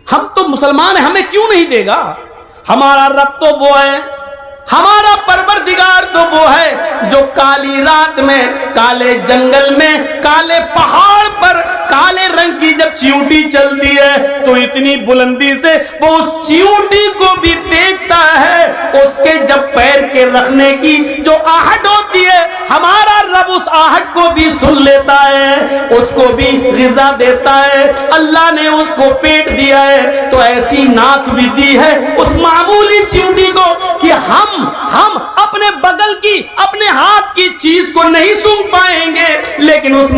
हम तो मुसलमान हैं, हमें क्यों नहीं देगा? हमारा रब तो वो है, हमारा परवरदिगार तो वो है जो काली रात में, काले जंगल में, काले पहाड़ पर काले रंग की जब चींटी चलती है तो इतनी बुलंदी से वो उस चींटी को भी देखता है। उसके जब पैर के रखने की जो आहट होती है, हमारा रब उस आहट को भी सुन लेता है, उसको भी ग़िज़ा देता है। अल्लाह ने उसको पेट दिया है तो ऐसी नाक भी दी है उस मामूली चींटी को कि हम अपने बगल की, अपने हाथ की चीज को नहीं सूंघ पाएंगे, लेकिन उस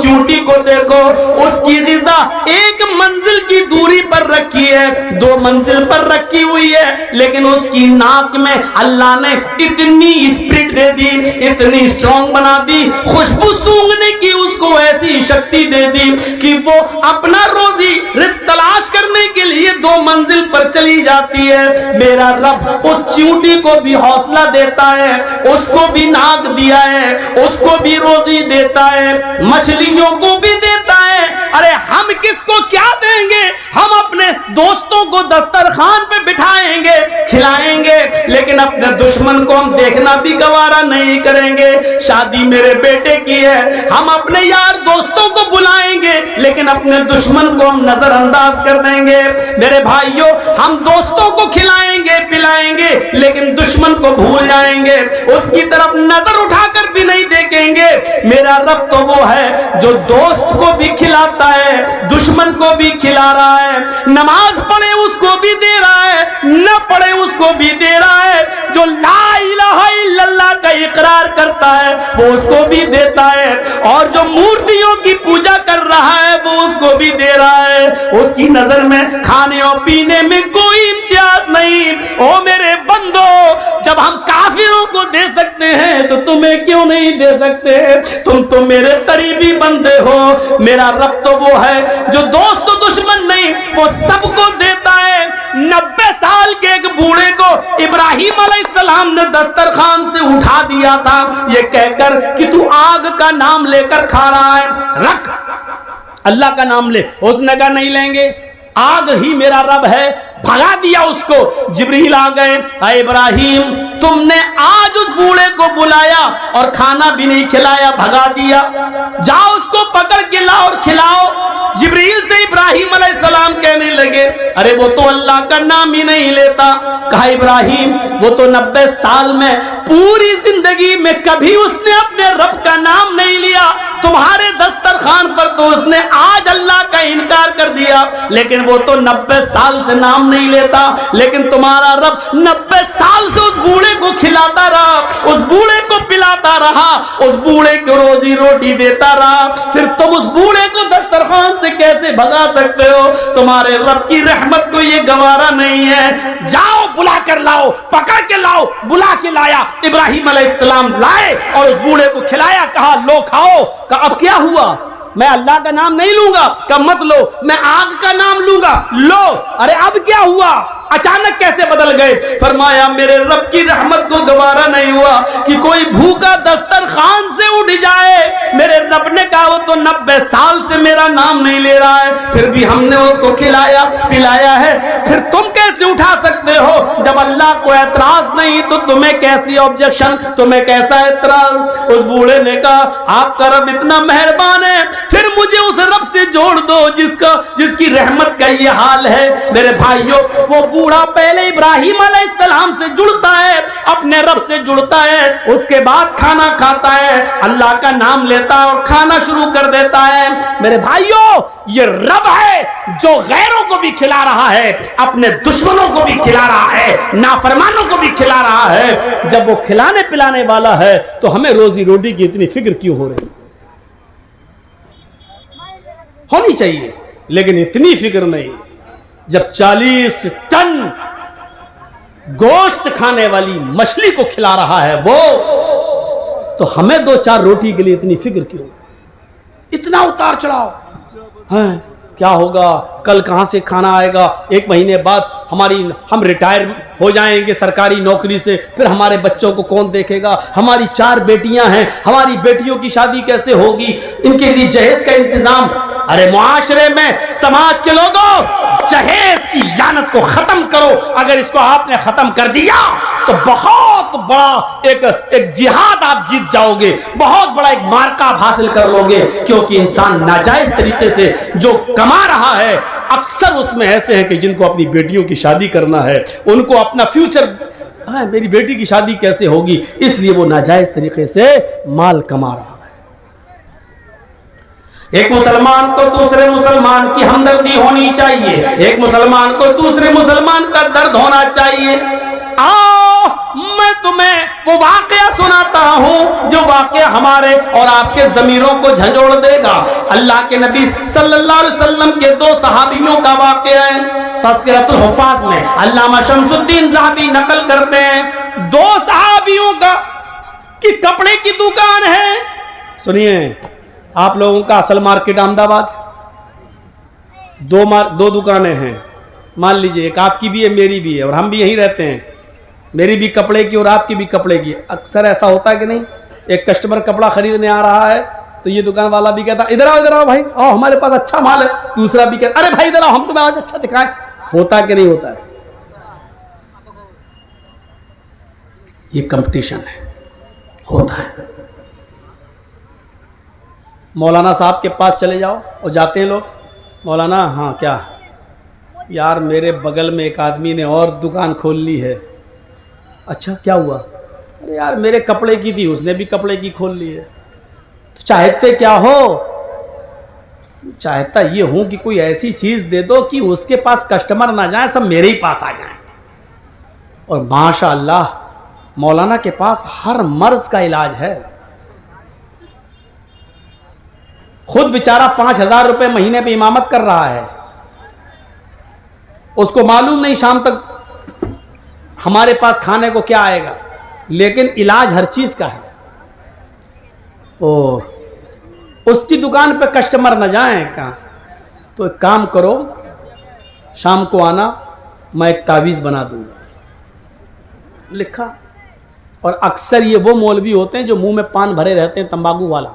चींटी को देखो, उसकी ग़िज़ा एक मंजिल की दूरी पर रखी है, 2 मंजिल पर रखी हुई है, लेकिन उसकी नाक में अल्लाह ने इतनी स्पिरिट दे दी, इतनी स्ट्रॉन्ग बना दी, खुशबू सूंघने की उसको ऐसी शक्ति दे दी कि वो अपना रोजी रिस्क तलाश करने के लिए 2 मंजिल पर चली जाती है। मेरा रब उस चींटी को भी हौसला देता है, उसको भी नाक दिया है, उसको भी रोजी देता है, मछलियों को भी देता है। अरे हम किसको क्या देंगे? हम अपने दोस्तों को दस्तरखान पे बिठाएंगे, खिलाएंगे, लेकिन अपने दुश्मन को हम देखना भी गवारा नहीं करेंगे। शादी मेरे बेटे की है, हम अपने यार दोस्तों को बुलाएंगे, लेकिन अपने दुश्मन को हम नजरअंदाज कर देंगे। मेरे भाइयों, हम दोस्तों को खिलाएंगे, पिलाएंगे, लेकिन दुश्मन को भूल जाएंगे, उसकी तरफ नजर उठाकर भी नहीं देखेंगे। मेरा रब तो वो है जो दोस्त को भी खिलाता है, दुश्मन को भी खिला रहा है, नमाज पढ़े उसको भी दे रहा है, न पढ़े उसको भी दे रहा है, जो ला इलाहा इल्लल्लाह का इकरार करता है वो उसको भी देता है, और जो मूर्तियों की पूजा कर रहा है वो उसको भी दे रहा है। उसकी नजर में खाने और पीने में कोई इम्तियाज नहीं। ओ मेरे बंदो, जब हम काफिरों को दे सकते हैं तो तुम्हें क्यों नहीं दे सकते? तुम तो मेरे करीबी बंदे हो। मेरा रब तो वो है जो दोस्त दुश्मन नहीं, वो सबको देता है। 90 साल के एक बूढ़े को इब्राहिम अलैहिस्सलाम ने दस्तरखान से उठा दिया था ये कहकर कि तू आग का नाम लेकर खा रहा है, रख, अल्लाह का नाम ले। उसने कहा नहीं लेंगे, आग ही मेरा रब है। भगा दिया उसको। जिब्रील आ गए, अरे इब्राहिम, तुमने आज उस बूढ़े को बुलाया और खाना भी नहीं खिलाया, भगा दिया, जाओ उसको पकड़ के लाओ और खिलाओ। जिब्रील से इब्राहिम अलैहिस्सलाम कहने लगे, अरे वो तो अल्लाह का नाम ही नहीं लेता। कहा इब्राहिम, वो तो 90 साल में पूरी जिंदगी में कभी उसने अपने रब का नाम नहीं लिया। तुम्हारे दस्तरखान पर तो उसने आज अल्लाह का इनकार कर दिया, लेकिन वो तो 90 साल से नाम नहीं लेता। लेकिन तुम्हारा रब 90 साल से उस बूढ़े को खिलाता रहा, उस बूढ़े को पिलाता रहा, उस बूढ़े को रोजी रोटी देता रहा, फिर तुम उस बूढ़े को दस्तरखान से कैसे भगा सकते हो? तुम्हारे रब की रहमत को ये गवारा नहीं है। जाओ बुला कर लाओ, पकड़ के लाओ। बुला के लाया, इब्राहिम अलैहिस्सलाम लाए और उस बूढ़े को खिलाया। कहा लो खाओ। कहा अब क्या हुआ? मैं अल्लाह का नाम नहीं लूंगा। कहा मत लो, मैं आग का नाम लूंगा। लो। अरे अब क्या हुआ? अचानक कैसे बदल गए? फरमाया मेरे रब की रहमत को गवारा नहीं हुआ कि कोई भूखा दस्तरखान से उठ जाए। मेरे रब ने कहा वो तो 90 साल से मेरा नाम नहीं ले रहा है, फिर भी हमने उसको खिलाया पिलाया है, फिर तुम कैसे उठा सकते हो? जब अल्लाह को एतराज नहीं तो तुम्हें कैसी ऑब्जेक्शन, तुम्हें कैसा एतराज? उस बूढ़े ने कहा आपका रब इतना मेहरबान है, फिर मुझे उस रब से जोड़ दो जिसकी रहमत का ये हाल है। मेरे भाइयों, वो बूढ़ा पहले इब्राहिम अलैहिस्सलाम से जुड़ता है, अपने रब से जुड़ता है, उसके बाद खाना खाता है, अल्लाह का नाम लेता है और खाना शुरू कर देता है। मेरे भाइयों, ये रब है जो गैरों को भी खिला रहा है, अपने दुश्मनों को भी खिला रहा है, नाफरमानों को भी खिला रहा है। जब वो खिलाने पिलाने वाला है तो हमें रोजी रोटी की इतनी फिक्र क्यों हो रही? होनी चाहिए, लेकिन इतनी फिक्र नहीं। जब 40 टन गोश्त खाने वाली मछली को खिला रहा है वो, तो हमें 2-4 रोटी के लिए इतनी फिक्र क्यों? इतना उतार चढ़ाव है? क्या होगा? कल कहां से खाना आएगा? 1 महीने बाद हम रिटायर हो जाएंगे सरकारी नौकरी से, फिर हमारे बच्चों को कौन देखेगा? हमारी 4 बेटियां हैं, हमारी बेटियों की शादी कैसे होगी? इनके लिए जहेज का इंतजाम। अरे मुआशरे में समाज के लोगों, जहेज की यानत को खत्म करो। अगर इसको आपने खत्म कर दिया तो बहुत बड़ा एक जिहाद आप जीत जाओगे, बहुत बड़ा एक मार्का आप हासिल कर लोगे। क्योंकि इंसान नाजायज तरीके से जो कमा रहा है, अक्सर उसमें ऐसे हैं कि जिनको अपनी बेटियों की शादी करना है, उनको अपना फ्यूचर, मेरी बेटी की शादी कैसे होगी, इसलिए वो नाजायज तरीके से माल कमा रहा है। एक मुसलमान को दूसरे मुसलमान की हमदर्दी होनी चाहिए, एक मुसलमान को दूसरे मुसलमान का दर्द होना चाहिए। आओ मैं तुम्हें वो वाकया सुनाता हूं जो वाकया हमारे और आपके ज़मीरों को झंझोड़ देगा। अल्लाह के नबी सल्लल्लाहु अलैहि वसल्लम के दो सहाबियों का वाकया है। तज़किरतुल हुफ़ाज़ में अल्लामा शमसुद्दीन ज़हाबी नकल करते हैं, दो सहाबियों का कि कपड़े की दुकान है। सुनिए, आप लोगों का असल मार्केट अहमदाबाद, दो दुकानें हैं। मान लीजिए एक आपकी भी है, मेरी भी है, और हम भी यहीं रहते हैं। मेरी भी कपड़े की और आपकी भी कपड़े की। अक्सर ऐसा होता है कि नहीं, एक कस्टमर कपड़ा खरीदने आ रहा है तो ये दुकान वाला भी कहता इधर आओ भाई, आओ हमारे पास अच्छा माल है। दूसरा भी कहता अरे भाई इधर आओ, हम तुम्हें आज अच्छा दिखाएं। होता कि नहीं होता है? ये कंपटीशन है, होता है। मौलाना साहब के पास चले जाओ और जाते हैं लोग, मौलाना हाँ क्या यार, मेरे बगल में एक आदमी ने और दुकान खोल ली है। अच्छा क्या हुआ? अरे यार मेरे कपड़े की थी, उसने भी कपड़े की खोल ली है। तो चाहते क्या हो? चाहता ये हूं कि कोई ऐसी चीज दे दो कि उसके पास कस्टमर ना जाए, सब मेरे ही पास आ जाए। और माशाअल्लाह मौलाना के पास हर मर्ज का इलाज है। खुद बेचारा 5,000 रुपए महीने पे इमामत कर रहा है। उसको मालूम नहीं शाम तक हमारे पास खाने को क्या आएगा, लेकिन इलाज हर चीज का है। उसकी दुकान पे कस्टमर न जाए कहाँ, तो एक काम करो, शाम को आना, मैं एक तावीज़ बना दूंगा। लिखा। और अक्सर ये वो मौलवी होते हैं जो मुंह में पान भरे रहते हैं, तंबाकू वाला,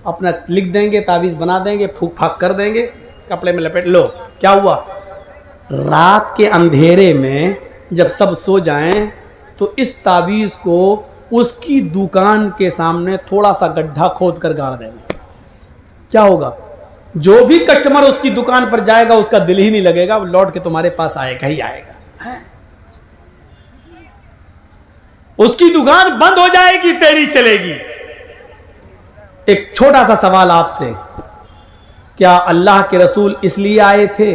अपना लिख देंगे, तावीज़ बना देंगे, फूक फाक कर देंगे, कपड़े में लपेट लो। क्या हुआ? रात के अंधेरे में जब सब सो जाएं तो इस तावीज़ को उसकी दुकान के सामने थोड़ा सा गड्ढा खोद कर गाड़ देंगे। क्या होगा? जो भी कस्टमर उसकी दुकान पर जाएगा उसका दिल ही नहीं लगेगा, वो लौट के तुम्हारे पास आएगा ही आएगा है? उसकी दुकान बंद हो जाएगी, तेरी चलेगी। एक छोटा सा सवाल आपसे, क्या अल्लाह के रसूल इसलिए आए थे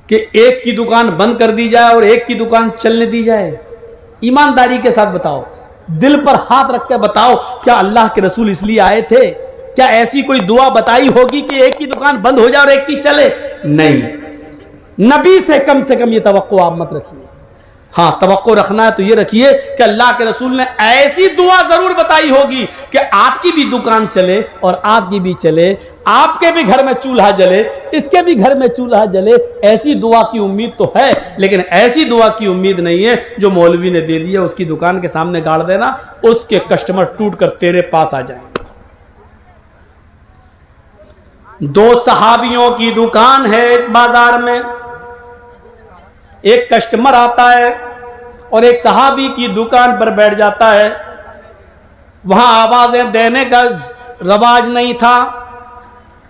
कि एक की दुकान बंद कर दी जाए और एक की दुकान चलने दी जाए? ईमानदारी के साथ बताओ, दिल पर हाथ रख कर बताओ, क्या अल्लाह के रसूल इसलिए आए थे? क्या ऐसी कोई दुआ बताई होगी कि एक की दुकान बंद हो जाए और एक की चले? नहीं। नबी से कम ये तवक्को आप मत रखिए। हाँ, तवक्को रखना है तो ये रखिए कि अल्लाह के रसूल ने ऐसी दुआ जरूर बताई होगी कि आपकी भी दुकान चले और आपकी भी चले, आपके भी घर में चूल्हा जले, इसके भी घर में चूल्हा जले। ऐसी दुआ की उम्मीद तो है, लेकिन ऐसी दुआ की उम्मीद नहीं है जो मौलवी ने दे दिया, उसकी दुकान के सामने गाड़ देना, उसके कस्टमर टूट कर तेरे पास आ जाएंगे। दो सहाबियों की दुकान है एक बाजार में, एक कस्टमर आता है और एक सहाबी की दुकान पर बैठ जाता है। वहां आवाजें देने का रवाज नहीं था।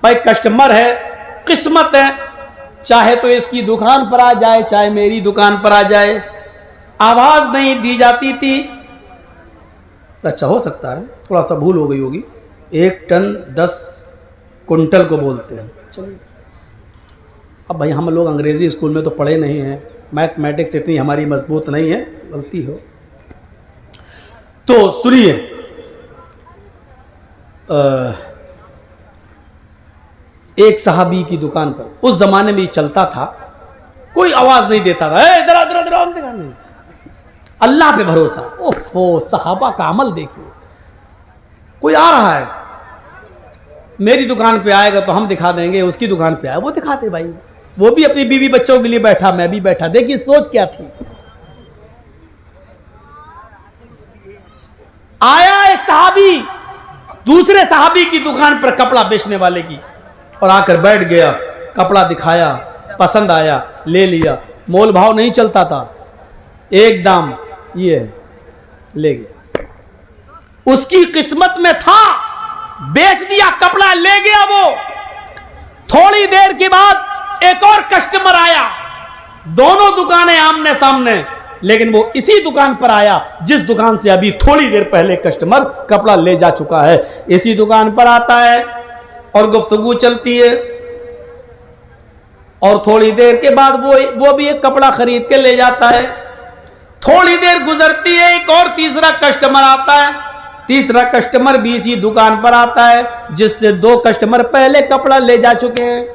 भाई कस्टमर है, किस्मत है, चाहे तो इसकी दुकान पर आ जाए, चाहे मेरी दुकान पर आ जाए। आवाज नहीं दी जाती थी। अच्छा हो सकता है थोड़ा सा भूल हो गई होगी, 1 टन 10 कुंटल को बोलते हैं। चलिए, अब भाई हम लोग अंग्रेजी स्कूल में तो पढ़े नहीं हैं, मैथमेटिक्स इतनी हमारी मजबूत नहीं है, गलती हो तो सुनिए। एक सहाबी की दुकान पर, उस जमाने में ये चलता था, कोई आवाज नहीं देता था, इधर इधर हम देखा नहीं, अल्लाह पे भरोसा। ओहो, सहाबा का अमल देखिए। कोई आ रहा है, मेरी दुकान पे आएगा तो हम दिखा देंगे, उसकी दुकान पे आए वो दिखाते। भाई वो भी अपनी बीवी बच्चों के लिए बैठा, मैं भी बैठा। देखिए सोच क्या थी। आया एक सहाबी दूसरे सहाबी की दुकान पर, कपड़ा बेचने वाले की, और आकर बैठ गया, कपड़ा दिखाया, पसंद आया, ले लिया। मोल भाव नहीं चलता था, एक दाम ये है, ले गया। उसकी किस्मत में था, बेच दिया, कपड़ा ले गया वो। थोड़ी देर के बाद एक और कस्टमर आया, दोनों दुकानें आमने सामने, लेकिन वो इसी दुकान पर आया जिस दुकान से अभी थोड़ी देर पहले कस्टमर कपड़ा ले जा चुका है। इसी दुकान पर आता है और गुफ्तगू चलती है, और थोड़ी देर के बाद वो भी एक कपड़ा खरीद के ले जाता है। थोड़ी देर गुजरती है, एक और तीसरा कस्टमर आता है। तीसरा कस्टमर भी इसी दुकान पर आता है जिससे 2 कस्टमर पहले कपड़ा ले जा चुके हैं।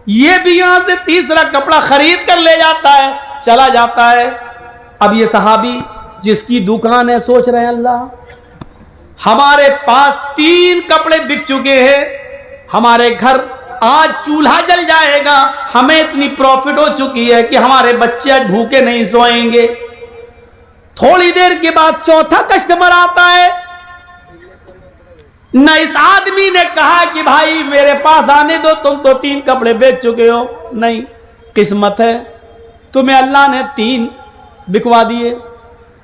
ये भी यहां से तीसरा कपड़ा खरीद कर ले जाता है, चला जाता है। अब ये सहाबी जिसकी दुकान है सोच रहे हैं, अल्लाह हमारे पास 3 कपड़े बिक चुके हैं, हमारे घर आज चूल्हा जल जाएगा, हमें इतनी प्रॉफिट हो चुकी है कि हमारे बच्चे आज भूखे नहीं सोएंगे। थोड़ी देर के बाद चौथा कस्टमर आता है। न इस आदमी ने कहा कि भाई मेरे पास आने दो, तुम तो 3 कपड़े बेच चुके हो। नहीं, किस्मत है, तुम्हें अल्लाह ने 3 बिकवा दिए,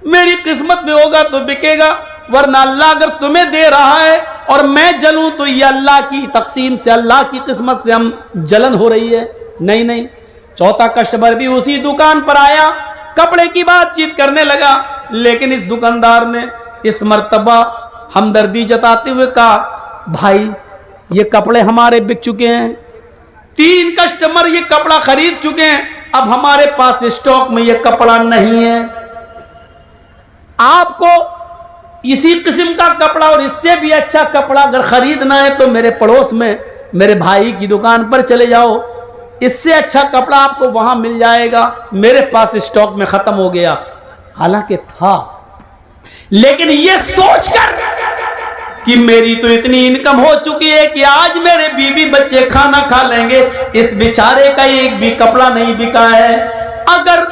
मेरी किस्मत में होगा तो बिकेगा, वरना अल्लाह अगर तुम्हें दे रहा है और मैं जलूं तो ये अल्लाह की तकसीम से, अल्लाह की किस्मत से हम जलन हो रही है। नहीं नहीं। चौथा कस्टमर भी उसी दुकान पर आया, कपड़े की बातचीत करने लगा, लेकिन इस दुकानदार ने इस मर्तबा हमदर्दी जताते हुए कहा, भाई ये कपड़े हमारे बिक चुके हैं, 3 कस्टमर ये कपड़ा खरीद चुके हैं, अब हमारे पास स्टॉक में ये कपड़ा नहीं है। आपको इसी किस्म का कपड़ा और इससे भी अच्छा कपड़ा अगर खरीदना है तो मेरे पड़ोस में मेरे भाई की दुकान पर चले जाओ, इससे अच्छा कपड़ा आपको वहां मिल जाएगा, मेरे पास स्टॉक में खत्म हो गया। हालांकि था, लेकिन ये सोचकर कि मेरी तो इतनी इनकम हो चुकी है कि आज मेरे बीवी बच्चे खाना खा लेंगे, इस बेचारे का एक भी कपड़ा नहीं बिका है, अगर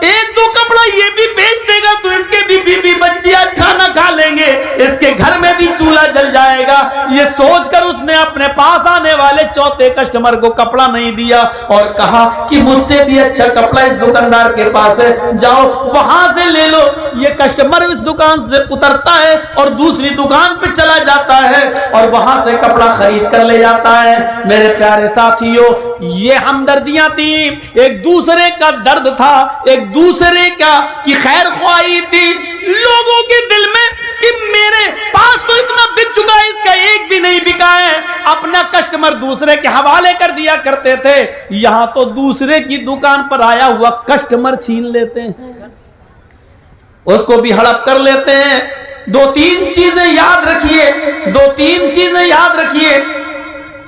1-2 कपड़ा ये भी बेच देगा तो इसके भी बीवी बच्चे आज खाना खा लेंगे, इसके घर में भी चूल्हा जल जाएगा। ये सोचकर उसने अपने पास आने वाले चौथे कस्टमर को कपड़ा नहीं दिया और कहा कि मुझसे भी अच्छा कपड़ा इस दुकानदार के पास है, जाओ वहां से ले लो। ये कस्टमर इस दुकान से उतरता है और दूसरी दुकान पे चला जाता है और वहां से कपड़ा खरीद कर ले जाता है। मेरे प्यारे साथियों, ये हमदर्दियां थी, एक दूसरे का दर्द था, एक दूसरे का की खैर ख्वाही थी लोगों के दिल में कि मेरे पास तो इतना बिक चुका है, इसका एक भी नहीं बिका है। अपना कस्टमर दूसरे के हवाले कर दिया करते थे, यहां तो दूसरे की दुकान पर आया हुआ कस्टमर छीन लेते हैं, उसको भी हड़प कर लेते हैं। 2-3 चीजें याद रखिए, 2-3 चीजें याद रखिए।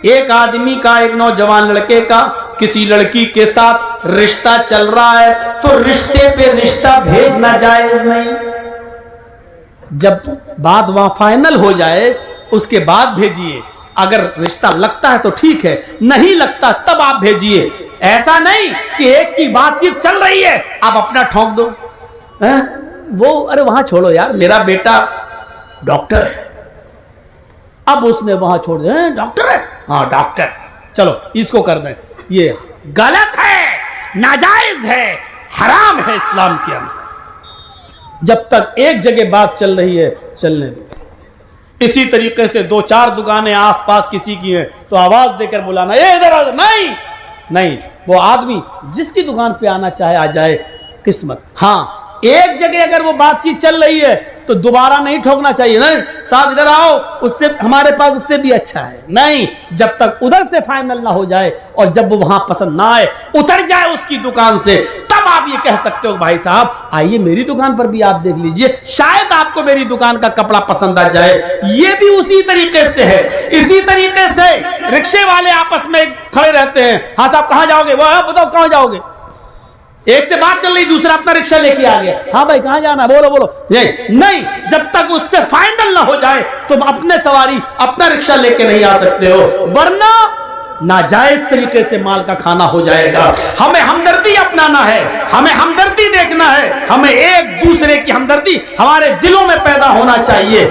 एक आदमी का, एक नौजवान लड़के का किसी लड़की के साथ रिश्ता चल रहा है तो रिश्ते पे रिश्ता भेजना जायज नहीं। जब बात वहां फाइनल हो जाए उसके बाद भेजिए, अगर रिश्ता लगता है तो ठीक है, नहीं लगता तब आप भेजिए। ऐसा नहीं कि एक की बातचीत चल रही है आप अपना ठोक दो, है? वो अरे वहां छोड़ो यार, मेरा बेटा डॉक्टर है, अब उसने वहां छोड़ दिया, डॉक्टर है, हाँ डॉक्टर, चलो इसको कर दें। ये गलत है, नाजायज है, हराम है इस्लाम के अंदर। जब तक एक जगह बात चल रही है चलने दो। इसी तरीके से 2-4 दुकानें आसपास किसी की हैं तो आवाज देकर बुलाना, ए इधर आ, नहीं नहीं, वो आदमी जिसकी दुकान पे आना चाहे आ जाए, किस्मत। हाँ, एक जगह अगर वो बातचीत चल रही है तो दोबारा नहीं ठोकना चाहिए, नहीं साहब इधर आओ, उससे हमारे पास उससे भी अच्छा है, नहीं, जब तक उधर से फाइनल ना हो जाए और जब वो वहां पसंद ना आए, उतर जाए उसकी दुकान से, तब आप ये कह सकते हो भाई साहब आइए मेरी दुकान पर भी आप देख लीजिए, शायद आपको मेरी दुकान का कपड़ा पसंद आ जाए। ये भी उसी तरीके से है। इसी तरीके से रिक्शे वाले आपस में खड़े रहते हैं, हाँ साहब कहां जाओगे, वो बताओ कहां जाओगे, एक से बात चल रही, दूसरा अपना रिक्शा लेके आ गया, हाँ भाई कहां जाना, बोलो बोलो, नहीं, जब तक उससे फाइनल ना हो जाए तुम अपने सवारी अपना रिक्शा लेके नहीं आ सकते हो, वरना नाजायज तरीके से माल का खाना हो जाएगा। हमें हमदर्दी अपनाना है, हमें हमदर्दी देखना है, हमें एक दूसरे की हमदर्दी हमारे दिलों में पैदा होना चाहिए।